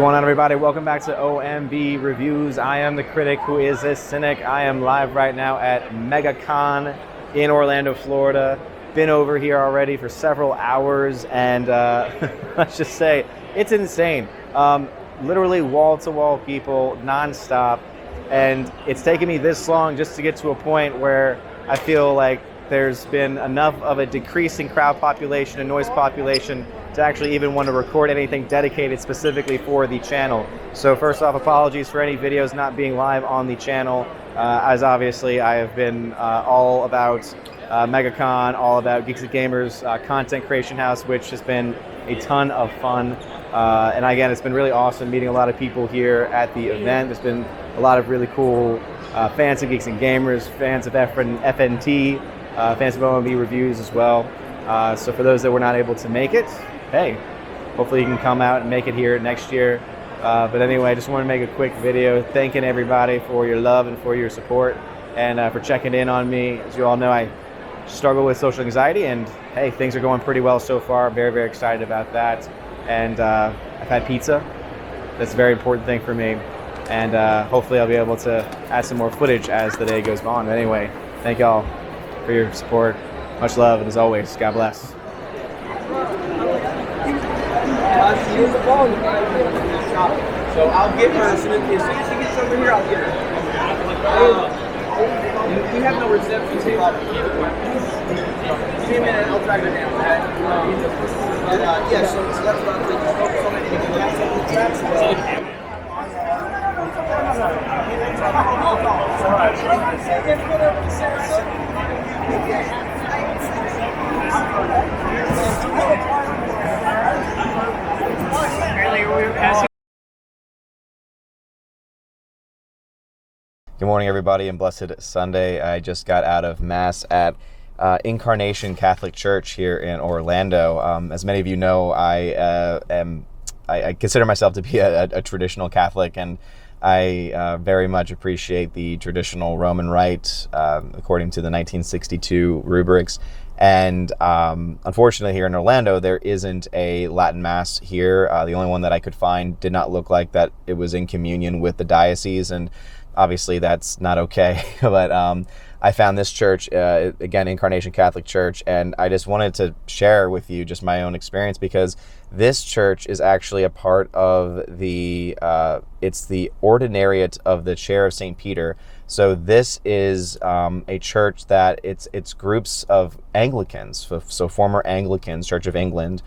going on, everybody? Welcome back to OMB Reviews. I am the critic who is a cynic. I am live right now at MegaCon in Orlando, Florida. Been over here already for several hours, and let's just say it's insane. Literally wall-to-wall people, non-stop, and it's taken me this long just to get to a point where I feel like there's been enough of a decreasing crowd population and noise population to actually even want to record anything dedicated specifically for the channel. So first off, apologies for any videos not being live on the channel, as obviously I have been all about MegaCon, all about Geeks and Gamers content creation house, which has been a ton of fun. And again, it's been really awesome meeting a lot of people here at the event. There's been a lot of really cool fans of Geeks and Gamers, fans of FNT, fans of OMB Reviews as well. So for those that were not able to make it, hey, hopefully you can come out and make it here next year. But anyway, I just want to make a quick video thanking everybody for your love and for your support and for checking in on me. As you all know, I struggle with social anxiety, and hey, things are going pretty well so far. Very, very excited about that. And I've had pizza. That's a very important thing for me. And hopefully I'll be able to add some more footage as the day goes on. But anyway, thank y'all for your support. Much love, and as always, God bless. So I'll give her, as soon as she gets over here, I'll give her. We have no reception. Give me a minute, I'll track her down. Yeah, so that's what I'm thinking. Focus on anything Good morning, everybody, and blessed Sunday. I just got out of Mass at Incarnation Catholic Church here in Orlando. As many of you know, I consider myself to be a traditional Catholic, and I very much appreciate the traditional Roman rite according to the 1962 rubrics. And unfortunately, here in Orlando, there isn't a Latin Mass here. The only one that I could find did not look like that it was in communion with the diocese, and obviously that's not okay. But I found this church, again, Incarnation Catholic Church, and I just wanted to share with you just my own experience, because this church is actually a part of the, it's the ordinariate of the Chair of St. Peter. So this is a church that it's groups of Anglicans, so former Anglicans, Church of England,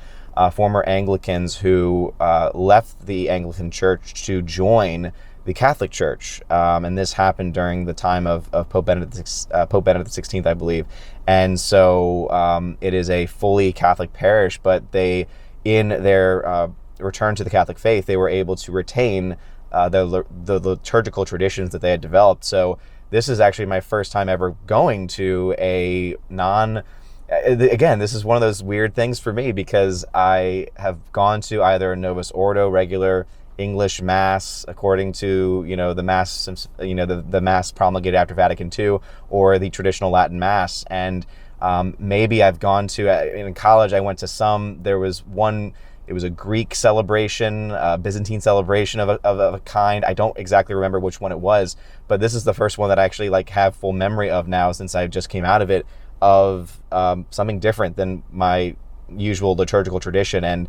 former Anglicans who left the Anglican Church to join the Catholic Church, and this happened during the time of Pope Benedict XVI, I believe. And so it is a fully Catholic parish, but they, in their return to the Catholic faith, they were able to retain the liturgical traditions that they had developed. So this is actually my first time ever going to a again, this is one of those weird things for me, because I have gone to either a Novus Ordo regular English Mass according to, the Mass, the Mass promulgated after Vatican II, or the traditional Latin Mass. And maybe I've gone to, in college I went to some, there was one, it was a Greek celebration, Byzantine celebration of a kind. I don't exactly remember which one it was, but this is the first one that I actually have full memory of now, since I just came out of it, of something different than my usual liturgical tradition. And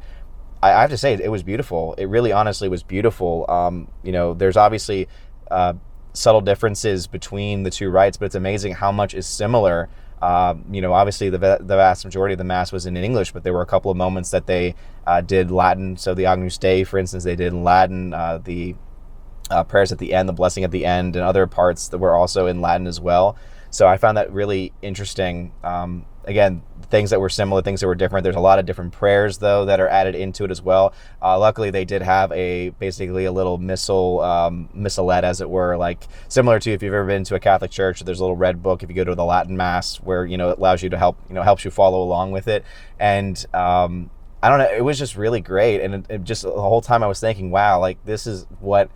I have to say, it was beautiful. It really honestly was beautiful. There's obviously subtle differences between the two rites, but it's amazing how much is similar. Obviously the vast majority of the Mass was in English, but there were a couple of moments that they did Latin. So the Agnus Dei, for instance, they did in Latin. The prayers at the end, the blessing at the end, and other parts that were also in Latin as well. So I found that really interesting. Again, things that were similar, things that were different. There's a lot of different prayers, though, that are added into it as well. Luckily, they did have basically a little missalette, as it were, like similar to if you've ever been to a Catholic church. There's a little red book if you go to the Latin Mass, where it allows you to helps you follow along with it. And I don't know, it was just really great. And it just the whole time I was thinking, wow, this is what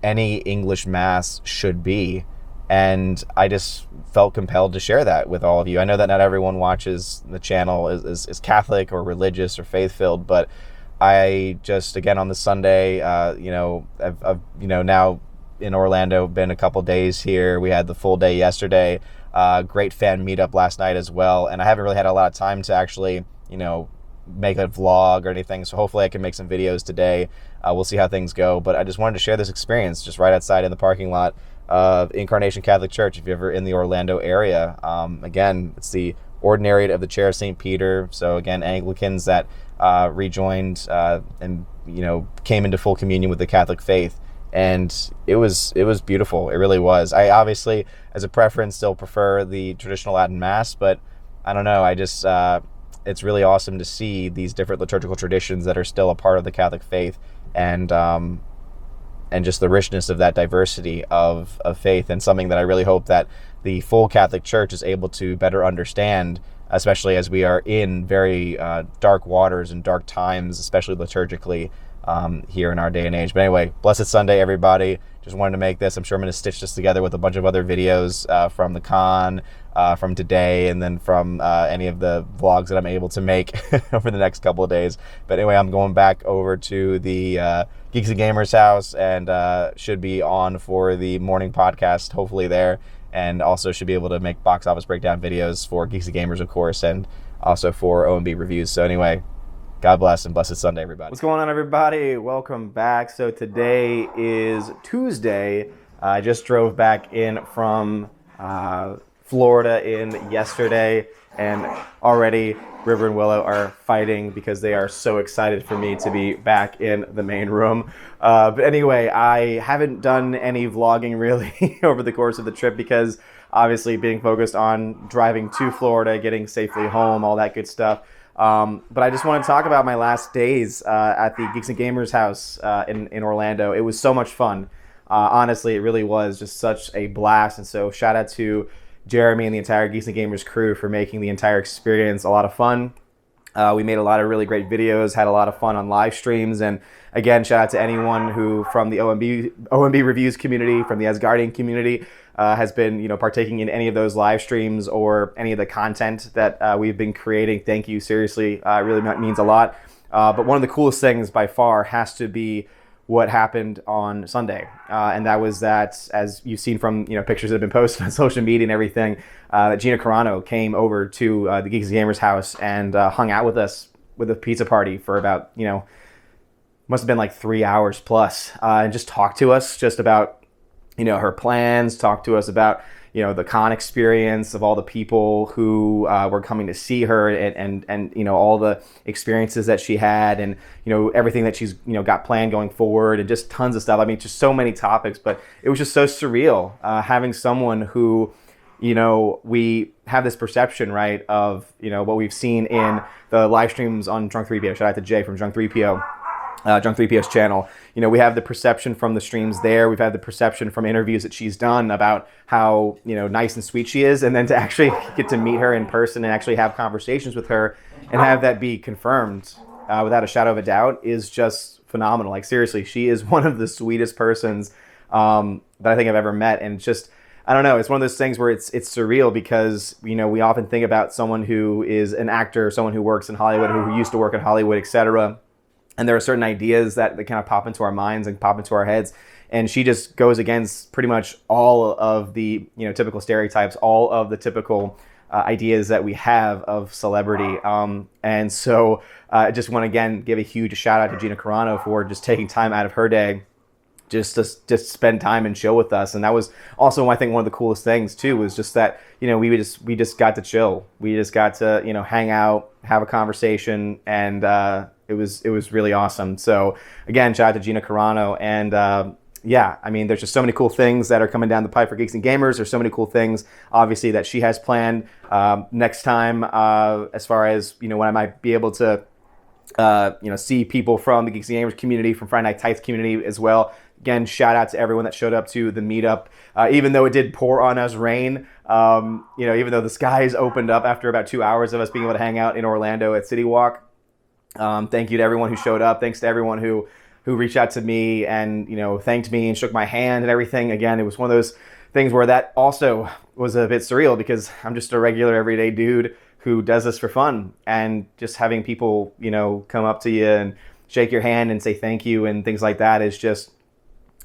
any English Mass should be. And I just felt compelled to share that with all of you. I know that not everyone watches the channel is Catholic or religious or faith-filled, but I just, again, on the Sunday, I've now in Orlando, been a couple days here. We had the full day yesterday. Great fan meetup last night as well. And I haven't really had a lot of time to actually, make a vlog or anything. So hopefully I can make some videos today. We'll see how things go. But I just wanted to share this experience just right outside in the parking lot of Incarnation Catholic Church, if you're ever in the Orlando area. Again, it's the Ordinariate of the Chair of St. Peter. So again, Anglicans that rejoined and came into full communion with the Catholic faith. And it was beautiful. It really was. I obviously, as a preference, still prefer the traditional Latin Mass, but I don't know. I just it's really awesome to see these different liturgical traditions that are still a part of the Catholic faith, and just the richness of that diversity of faith, and something that I really hope that the full Catholic Church is able to better understand, especially as we are in very dark waters and dark times, especially liturgically. Here in our day and age. But anyway, blessed Sunday, everybody. Just wanted to make this. I'm sure I'm going to stitch this together with a bunch of other videos from the con, from today, and then from any of the vlogs that I'm able to make over the next couple of days. But anyway, I'm going back over to the Geeks and Gamers house, and should be on for the morning podcast, hopefully there, and also should be able to make box office breakdown videos for Geeks and Gamers, of course, and also for OMB Reviews. So anyway, God bless and blessed Sunday, everybody. What's going on, everybody? Welcome back. So today is Tuesday. I just drove back in from Florida yesterday, and already River and Willow are fighting because they are so excited for me to be back in the main room. But anyway, I haven't done any vlogging really over the course of the trip because obviously being focused on driving to Florida, getting safely home, all that good stuff. But I just want to talk about my last days at the Geeks and Gamers house in Orlando. It was so much fun. Honestly, it really was just such a blast. And so shout out to Jeremy and the entire Geeks and Gamers crew for making the entire experience a lot of fun. We made a lot of really great videos, had a lot of fun on live streams. And again, shout out to anyone who from the OMB Reviews community, from the Asgardian community, has been partaking in any of those live streams or any of the content that we've been creating. Thank you, seriously, it really means a lot. But one of the coolest things by far has to be what happened on Sunday, and that was that, as you've seen from pictures that have been posted on social media and everything, that Gina Carano came over to the Geeks and Gamers house and hung out with us with a pizza party for about must have been like 3 hours plus, and just talked to us just about her plans, talked to us about the con experience of all the people who were coming to see her, and all the experiences that she had, and everything that she's got planned going forward, and just tons of stuff. I mean, just so many topics, but it was just so surreal having someone who we have this perception, right, of what we've seen in the live streams on Drunk 3PO. Shout out to Jay from Drunk 3PO. Drunk 3PO's channel. We have the perception from the streams there. We've had the perception from interviews that she's done about how nice and sweet she is, and then to actually get to meet her in person and actually have conversations with her and have that be confirmed without a shadow of a doubt is just phenomenal. Like, seriously, she is one of the sweetest persons that I think I've ever met, and just, I don't know, it's one of those things where it's surreal because we often think about someone who is an actor, someone who works in Hollywood, who used to work in Hollywood, etc. And there are certain ideas that kind of pop into our minds and pop into our heads. And she just goes against pretty much all of the typical stereotypes, all of the typical ideas that we have of celebrity. And so I just want to, again, give a huge shout out to Gina Carano for just taking time out of her day just to spend time and chill with us. And that was also, I think, one of the coolest things too, was just that we just got to chill. We just got to hang out, have a conversation, and it was really awesome. So again, shout out to Gina Carano. And yeah, I mean, there's just so many cool things that are coming down the pipe for Geeks and Gamers. There's so many cool things, obviously, that she has planned next time, as far as when I might be able to see people from the Geeks and Gamers community, from Friday Night Tights community as well. Again, shout out to everyone that showed up to the meetup, even though it did pour on us rain. Even though the skies opened up after about 2 hours of us being able to hang out in Orlando at City Walk. Thank you to everyone who showed up. Thanks to everyone who reached out to me and thanked me and shook my hand and everything. Again, it was one of those things where that also was a bit surreal because I'm just a regular everyday dude who does this for fun, and just having people come up to you and shake your hand and say thank you and things like that is just,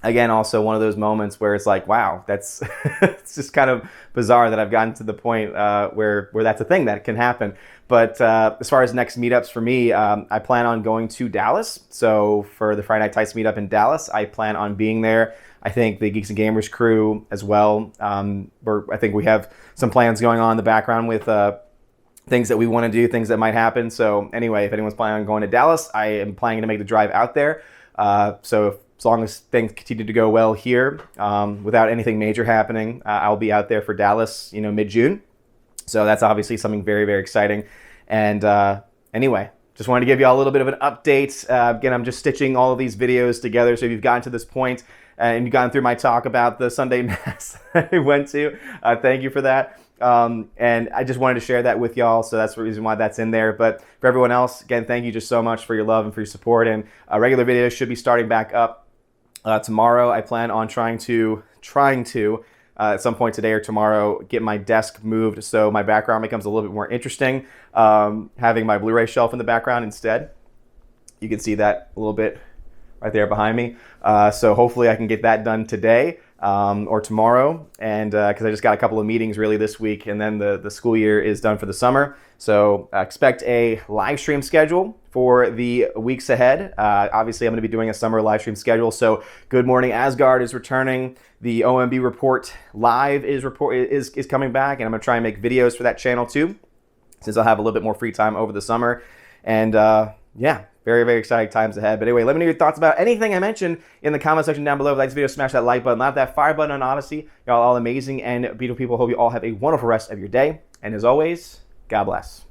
again, also one of those moments where it's like, wow, that's it's just kind of bizarre that I've gotten to the point where that's a thing that can happen. But as far as next meetups for me, I plan on going to Dallas. So for the Friday Night Tights meetup in Dallas, I plan on being there. I think the Geeks and Gamers crew as well. I think we have some plans going on in the background with things that we want to do, things that might happen. So anyway, if anyone's planning on going to Dallas, I am planning to make the drive out there. As long as things continue to go well here, without anything major happening, I'll be out there for Dallas, mid-June. So that's obviously something very, very exciting. And anyway, just wanted to give you all a little bit of an update. Again, I'm just stitching all of these videos together. So if you've gotten to this point and you've gone through my talk about the Sunday Mass I went to, thank you for that. And I just wanted to share that with y'all, so that's the reason why that's in there. But for everyone else, again, thank you just so much for your love and for your support. And regular videos should be starting back up tomorrow. I plan on trying to at some point today or tomorrow get my desk moved so my background becomes a little bit more interesting, having my Blu-ray shelf in the background instead. You can see that a little bit right there behind me. So hopefully I can get that done today or tomorrow, and because I just got a couple of meetings really this week, and then the school year is done for the summer. So expect a live stream schedule for the weeks ahead. Obviously, I'm going to be doing a summer live stream schedule. So Good Morning Asgard is returning. The OMB Report Live is coming back, and I'm going to try and make videos for that channel too, since I'll have a little bit more free time over the summer. And yeah, very, very exciting times ahead. But anyway, let me know your thoughts about anything I mentioned in the comment section down below. If you like this video, smash that like button, slap that fire button on Odyssey. Y'all all amazing and beautiful people. Hope you all have a wonderful rest of your day. And as always, God bless.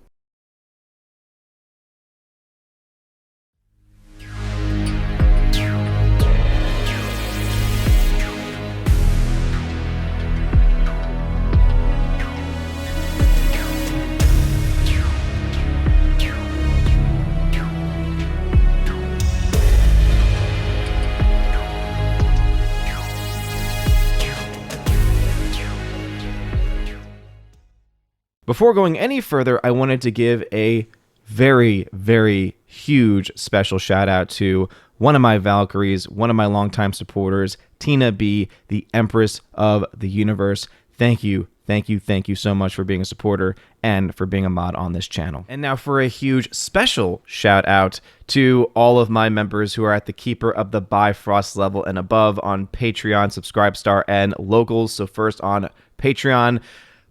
Before going any further, I wanted to give a very, very huge special shout out to one of my Valkyries, one of my longtime supporters, Tina B, the Empress of the Universe. Thank you, thank you, thank you so much for being a supporter and for being a mod on this channel. And now for a huge special shout out to all of my members who are at the Keeper of the Bifrost level and above on Patreon, Subscribestar, and Locals. So first on Patreon,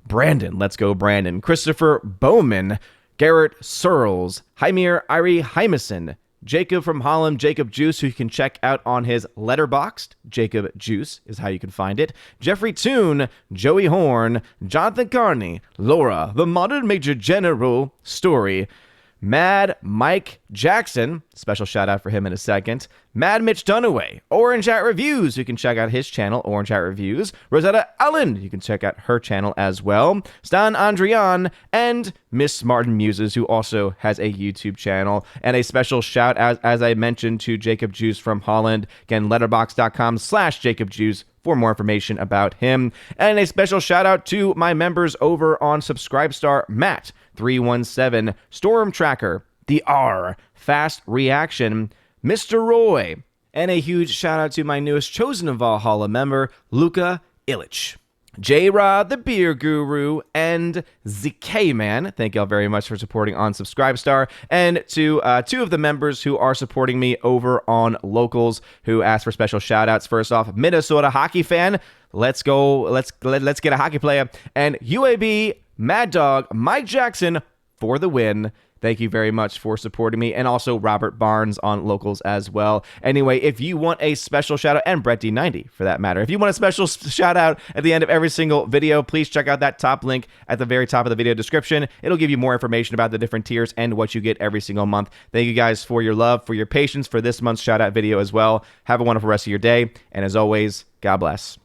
Brandon, let's go Brandon, Christopher Bowman, Garrett Searles, Hymir Irie Hymason, Jacob from Holland, Jacob Juice, who you can check out on his Letterboxd. Jacob Juice is how you can find it. Jeffrey Toon, Joey Horn, Jonathan Carney, Laura, the Modern Major General, Story, Mad Mike Jackson, special shout out for him in a second, Mad Mitch Dunaway, Orange Hat Reviews, you can check out his channel, Orange Hat Reviews, Rosetta Allen, you can check out her channel as well, Stan Andrian, and Miss Martin Muses, who also has a YouTube channel, and a special shout out, as I mentioned, to Jacob Juice from Holland, again, letterboxd.com/Jacob Juice for more information about him, and a special shout out to my members over on Subscribestar, Matt 317, Storm Tracker, The R, Fast Reaction, Mr. Roy, and a huge shout out to my newest Chosen of Valhalla member, Luka Illich. J-Rod, the Beer Guru, and ZK Man. Thank y'all very much for supporting on Subscribestar. And to two of the members who are supporting me over on Locals, who asked for special shout-outs. First off, Minnesota hockey fan. Let's go. Let's get a hockey player. And UAB, Mad Dog, Mike Jackson for the win. Thank you very much for supporting me, and also Robert Barnes on Locals as well. Anyway, if you want a special shout out, and Brett D90 for that matter, if you want a special shout out at the end of every single video, please check out that top link at the very top of the video description. It'll give you more information about the different tiers and what you get every single month. Thank you guys for your love, for your patience, for this month's shout out video as well. Have a wonderful rest of your day, and as always, God bless.